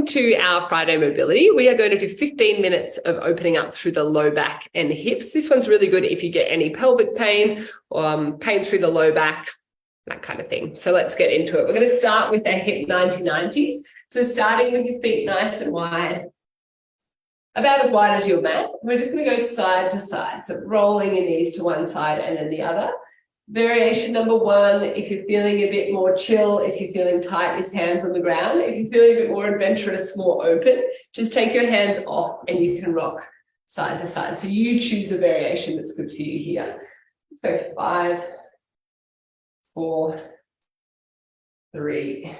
welcome to our Friday mobility. We are going to do 15 minutes of opening up through the low back and hips. This one's really good if you get any pelvic pain, pain through the low back, that kind of thing. So let's get into it. We're going to start with our hip 90-90s. So starting with your feet nice and wide, about as wide as your mat. We're just going to go side to side. So rolling your knees to one side and then the other. Variation number one, if you're feeling a bit more chill, if you're feeling tight, is hands on the ground. If you're feeling a bit more adventurous, more open, just take your hands off and you can rock side to side. So you choose a variation that's good for you here. So 5, 4, 3,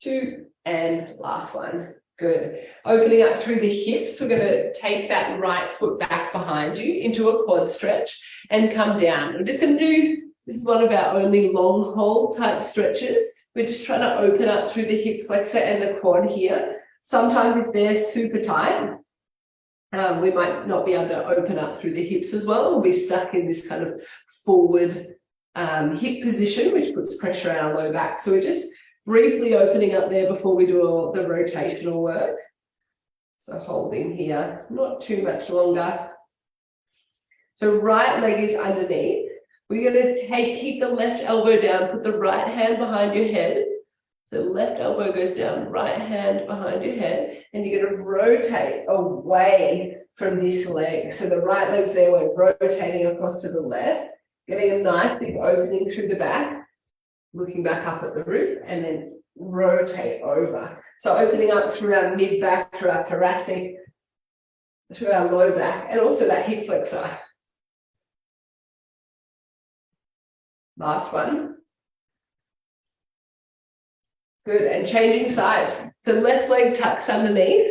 2, and last one. Good. Opening up through the hips, we're going to take that right foot back behind you into a quad stretch and come down. We're just going to do, this is one of our only long hold type stretches. We're just trying to open up through the hip flexor and the quad here. Sometimes if they're super tight, we might not be able to open up through the hips as well. We'll be stuck in this kind of forward hip position, which puts pressure on our low back. So we're just briefly opening up there before we do all the rotational work. So holding here, not too much longer. So right leg is underneath. We're going to keep the left elbow down, put the right hand behind your head. So left elbow goes down, right hand behind your head, and you're going to rotate away from this leg. So the right leg's there, we're rotating across to the left, getting a nice big opening through the back. Looking back up at the roof and then rotate over. So opening up through our mid-back, through our thoracic, through our low back, and also that hip flexor. Last one. Good, and changing sides. So left leg tucks underneath,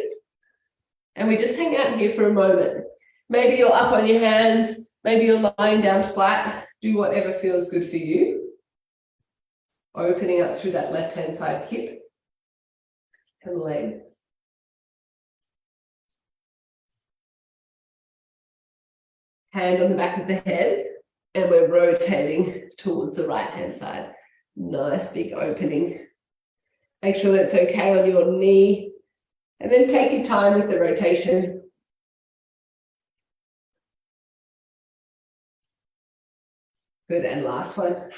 and we just hang out here for a moment. Maybe you're up on your hands, maybe you're lying down flat. Do whatever feels good for you. Opening up through that left-hand side hip and leg. Hand on the back of the head, and we're rotating towards the right-hand side. Nice big opening. Make sure that's okay on your knee, and then take your time with the rotation. Good, and last one.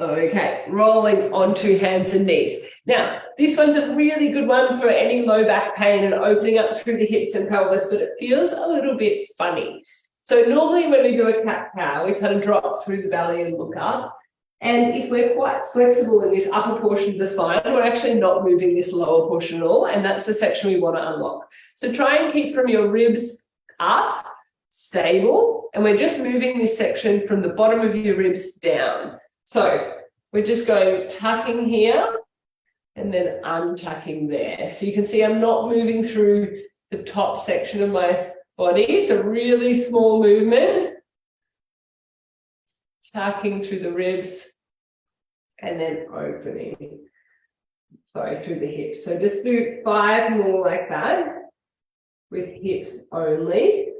Okay, rolling onto hands and knees. Now, this one's a really good one for any low back pain and opening up through the hips and pelvis, but it feels a little bit funny. So normally when we do a cat-cow, we kind of drop through the belly and look up. And if we're quite flexible in this upper portion of the spine, we're actually not moving this lower portion at all, and that's the section we want to unlock. So try and keep from your ribs up, stable, and we're just moving this section from the bottom of your ribs down. So we're just going tucking here and then untucking there. So you can see I'm not moving through the top section of my body. It's a really small movement. Tucking through the ribs and then opening. Sorry, through the hips. So just do 5 more like that with hips only.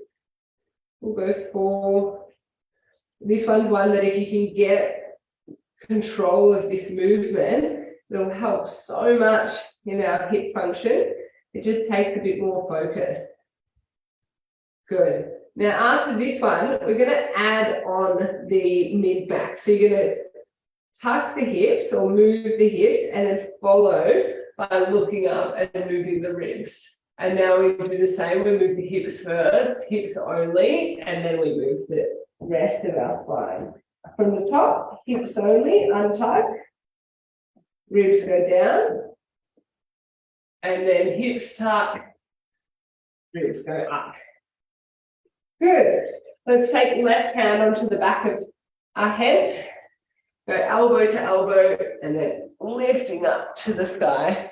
We'll go 4. This one's one that if you can get control of this movement, it'll help so much in our hip function. It just takes a bit more focus. Good. Now after this one, we're going to add on the mid-back. So you're going to tuck the hips or move the hips and then follow by looking up and moving the ribs. And now we do the same. We move the hips first, hips only, and then we move the rest of our spine. From the top, hips only, untuck, ribs go down, and then hips tuck, ribs go up. Good. Let's take left hand onto the back of our heads, go elbow to elbow, and then lifting up to the sky.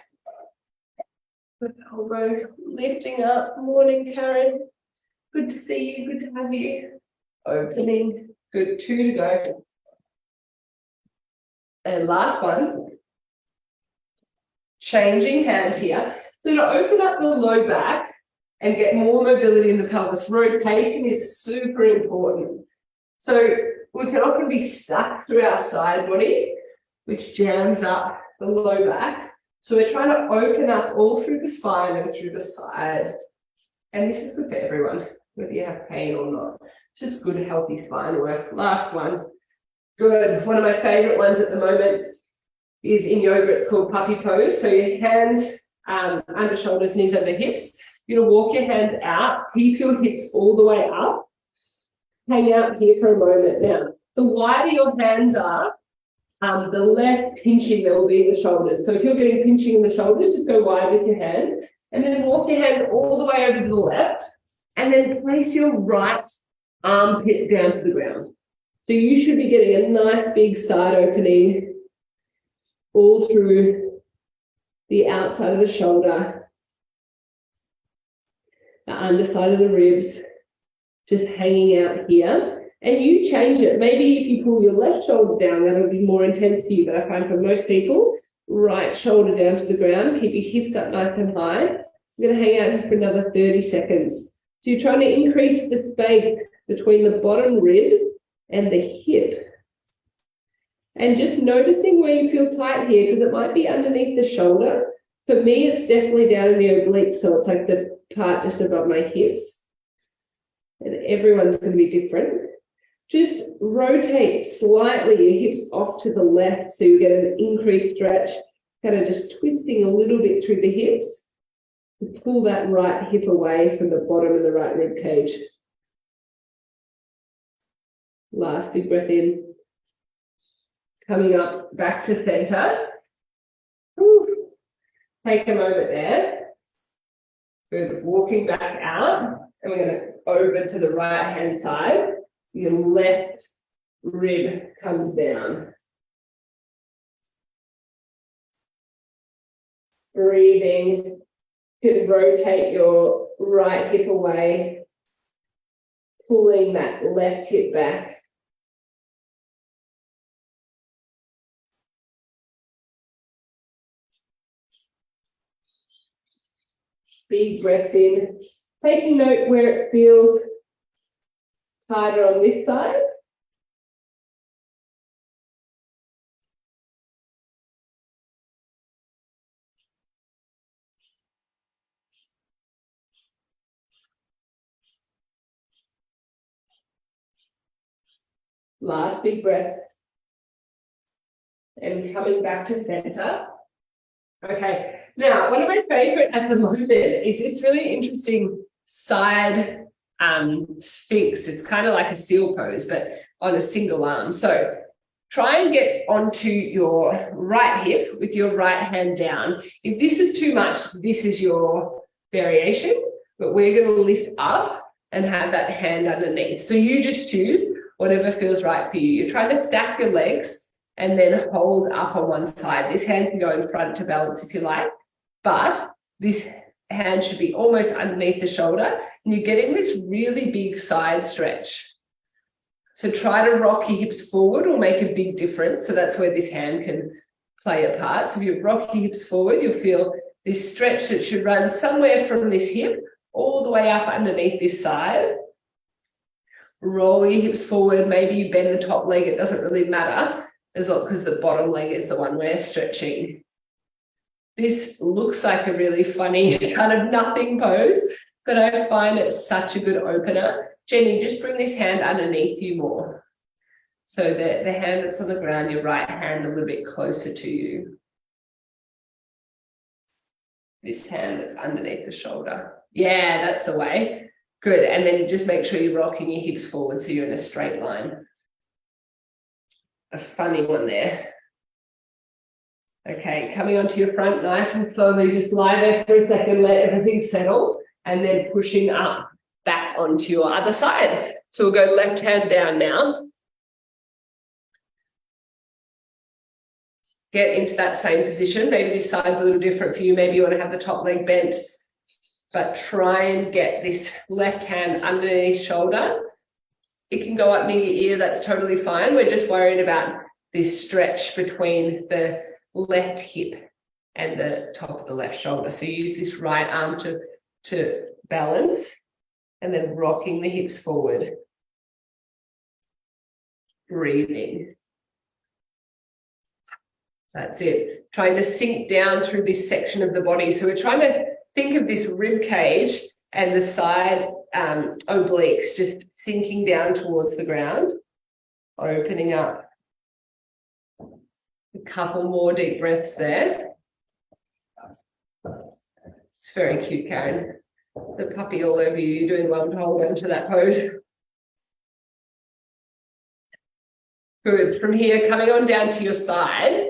Good elbow, lifting up. Morning, Karen. Good to see you, good to have you. Opening. Good, 2 to go. And last one, changing hands here. So to open up the low back and get more mobility in the pelvis, rotation is super important. So we can often be stuck through our side body, which jams up the low back. So we're trying to open up all through the spine and through the side. And this is good for everyone, whether you have pain or not. It's just good, healthy spine work. Last one. Good. One of my favorite ones at the moment is in yoga. It's called puppy pose. So your hands under shoulders, knees over hips. You're going to walk your hands out, keep your hips all the way up. Hang out here for a moment. Now, the wider your hands are, the less pinching there will be in the shoulders. So if you're getting pinching in the shoulders, just go wide with your hands and then walk your hands all the way over to the left and then place your right armpit down to the ground. So you should be getting a nice big side opening all through the outside of the shoulder, the underside of the ribs, just hanging out here. And you change it. Maybe if you pull your left shoulder down, that'll be more intense for you. But I find for most people, right shoulder down to the ground, keep your hips up nice and high. I'm going to hang out here for another 30 seconds. So you're trying to increase the space between the bottom rib and the hip. And just noticing where you feel tight here, because it might be underneath the shoulder. For me, it's definitely down in the obliques, so it's like the part just above my hips. And everyone's going to be different. Just rotate slightly your hips off to the left so you get an increased stretch, kind of just twisting a little bit through the hips. Pull that right hip away from the bottom of the right rib cage. Last big breath in. Coming up back to center. Whew. Take a moment there. Good. Walking back out. And we're going to over to the right hand side. Your left rib comes down. Breathing. You can rotate your right hip away, pulling that left hip back. Big breaths in. Taking note where it feels tighter on this side. Last big breath. And coming back to center. Okay, now one of my favorite at the moment is this really interesting side sphinx. It's kind of like a seal pose, but on a single arm. So try and get onto your right hip with your right hand down. If this is too much, this is your variation, but we're going to lift up and have that hand underneath. So you just choose whatever feels right for you. You're trying to stack your legs and then hold up on one side. This hand can go in front to balance if you like, but this hand should be almost underneath the shoulder, and you're getting this really big side stretch. So try to rock your hips forward will make a big difference. So that's where this hand can play a part. So if you rock your hips forward, you'll feel this stretch that should run somewhere from this hip all the way up underneath this side. Roll your hips forward. Maybe you bend the top leg. It doesn't really matter as long as the bottom leg is the one we're stretching. This looks like a really funny kind of nothing pose, but I find it's such a good opener. Jenny, just bring this hand underneath you more. So the hand that's on the ground, your right hand a little bit closer to you. This hand that's underneath the shoulder. Yeah, that's the way. Good. And then just make sure you're rocking your hips forward so you're in a straight line. A funny one there. Okay, coming onto your front nice and slowly, just lie there for a second, let everything settle, and then pushing up back onto your other side. So we'll go left hand down now. Get into that same position. Maybe this side's a little different for you. Maybe you want to have the top leg bent, but try and get this left hand underneath shoulder. It can go up near your ear, that's totally fine. We're just worried about this stretch between the left hip and the top of the left shoulder. So use this right arm to balance and then rocking the hips forward. Breathing. That's it. Trying to sink down through this section of the body. So we're trying to think of this rib cage and the side obliques just sinking down towards the ground, opening up. A couple more deep breaths there. It's very cute, Karen. The puppy all over you. You're doing well to hold on to that pose. Good. From here, coming on down to your side.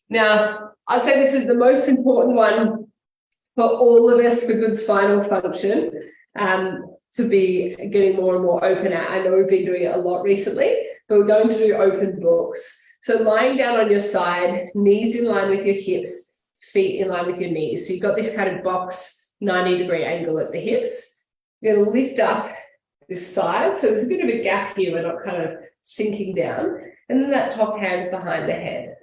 Now, I'd say this is the most important one for all of us for good spinal function, to be getting more and more open at. I know we've been doing it a lot recently, but we're going to do open books. So lying down on your side, knees in line with your hips, feet in line with your knees. So you've got this kind of box 90-degree angle at the hips. You're going to lift up this side. So there's a bit of a gap here. We're not kind of sinking down. And then that top hand's behind the head.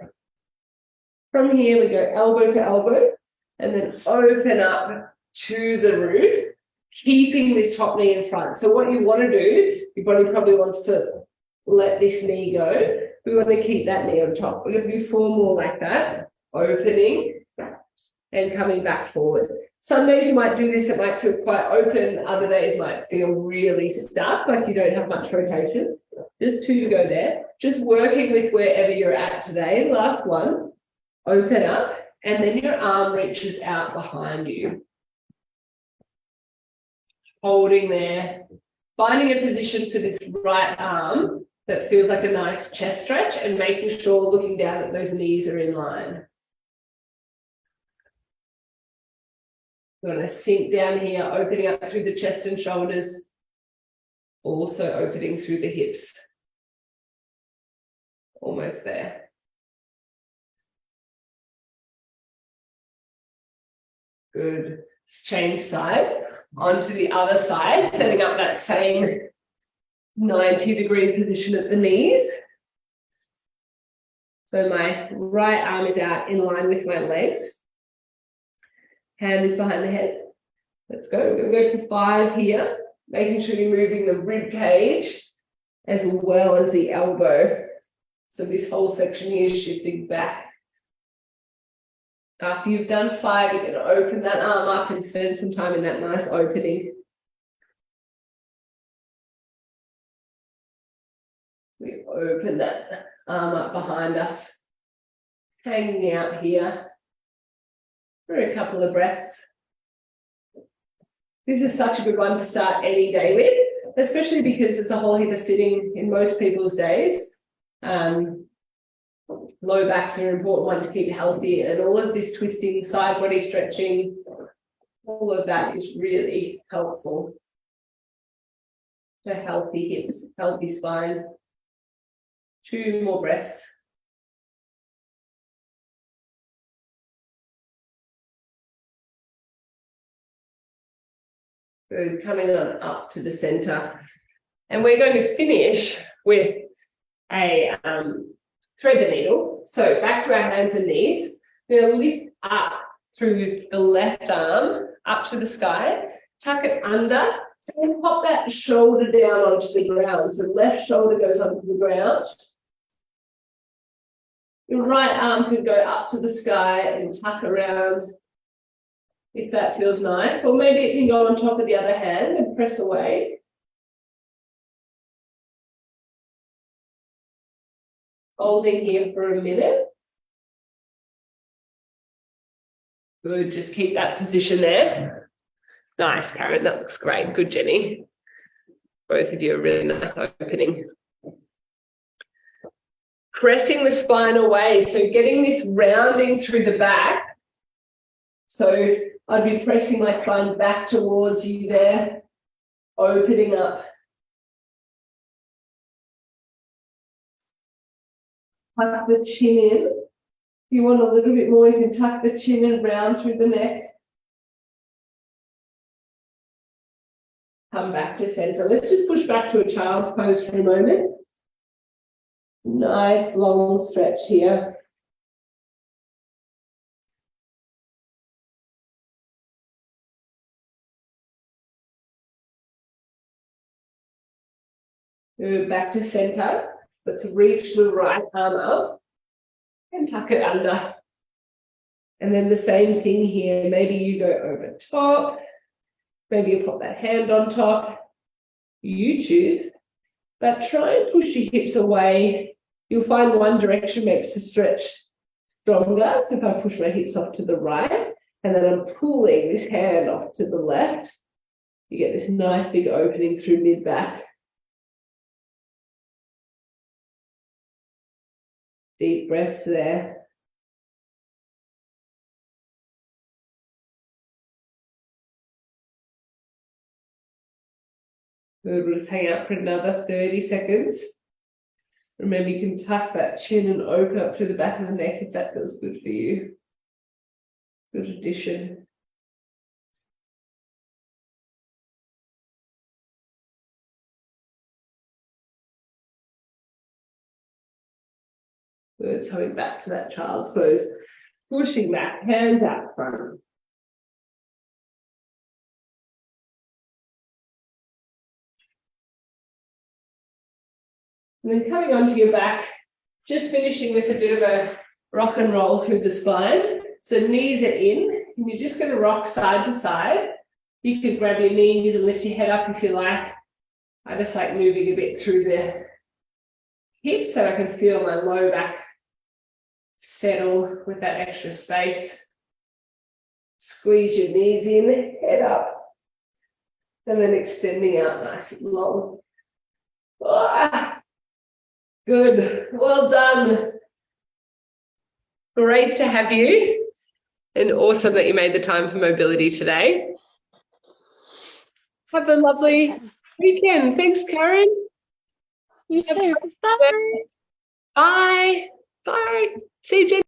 From here, we go elbow to elbow and then open up to the roof, keeping this top knee in front. So what you want to do, your body probably wants to let this knee go. We want to keep that knee on top. We're going to do 4 more like that, opening and coming back forward. Some days you might do this, it might feel quite open. Other days might feel really stuck, like you don't have much rotation. Just 2 to go there. Just working with wherever you're at today. Last one. Open up, and then your arm reaches out behind you. Holding there, finding a position for this right arm that feels like a nice chest stretch and making sure looking down that those knees are in line. We're going to sink down here, opening up through the chest and shoulders, also opening through the hips. Almost there. Good. Let's change sides onto the other side, setting up that same 90-degree position at the knees. So my right arm is out in line with my legs. Hand is behind the head. Let's go. We're going to go for 5 here, making sure you're moving the rib cage as well as the elbow. So this whole section here is shifting back. After you've done 5, you're going to open that arm up and spend some time in that nice opening. We open that arm up behind us, hanging out here for a couple of breaths. This is such a good one to start any day with, especially because there's a whole heap of sitting in most people's days. Low backs are an important one to keep healthy, and all of this twisting, side body stretching, all of that is really helpful for healthy hips, healthy spine. 2 more breaths. Good, coming on up to the center. And we're going to finish with a thread the needle. So back to our hands and knees. We're going to lift up through the left arm up to the sky, tuck it under, and pop that shoulder down onto the ground. So left shoulder goes onto the ground. Your right arm can go up to the sky and tuck around if that feels nice. Or maybe it can go on top of the other hand and press away. Holding here for a minute. Good, just keep that position there. Nice, Karen, that looks great. Good, Jenny. Both of you are really nice opening. Pressing the spine away, so getting this rounding through the back. So I'd be pressing my spine back towards you there, opening up. Tuck the chin in. If you want a little bit more, you can tuck the chin and round through the neck. Come back to center. Let's just push back to a child's pose for a moment. Nice long stretch here. Move back to center. Let's reach the right arm up and tuck it under. And then the same thing here. Maybe you go over top. Maybe you pop that hand on top. You choose. But try and push your hips away. You'll find one direction makes the stretch stronger. So if I push my hips off to the right, and then I'm pulling this hand off to the left, you get this nice big opening through mid-back. Deep breaths there. Good, we'll just hang out for another 30 seconds. Remember, you can tuck that chin and open up through the back of the neck if that feels good for you. Good addition. Good, coming back to that child's pose. Pushing back, hands out front. And then coming onto your back, just finishing with a bit of a rock and roll through the spine. So knees are in, and you're just going to rock side to side. You could grab your knees and lift your head up if you like. I just like moving a bit through the hips so I can feel my low back settle with that extra space. Squeeze your knees in, head up, and then extending out nice and long. Ah, good, well done. Great to have you, and awesome that you made the time for mobility today. Have a lovely weekend. Thanks, Karen. You too. Bye. Bye. Bye. See you, Jen.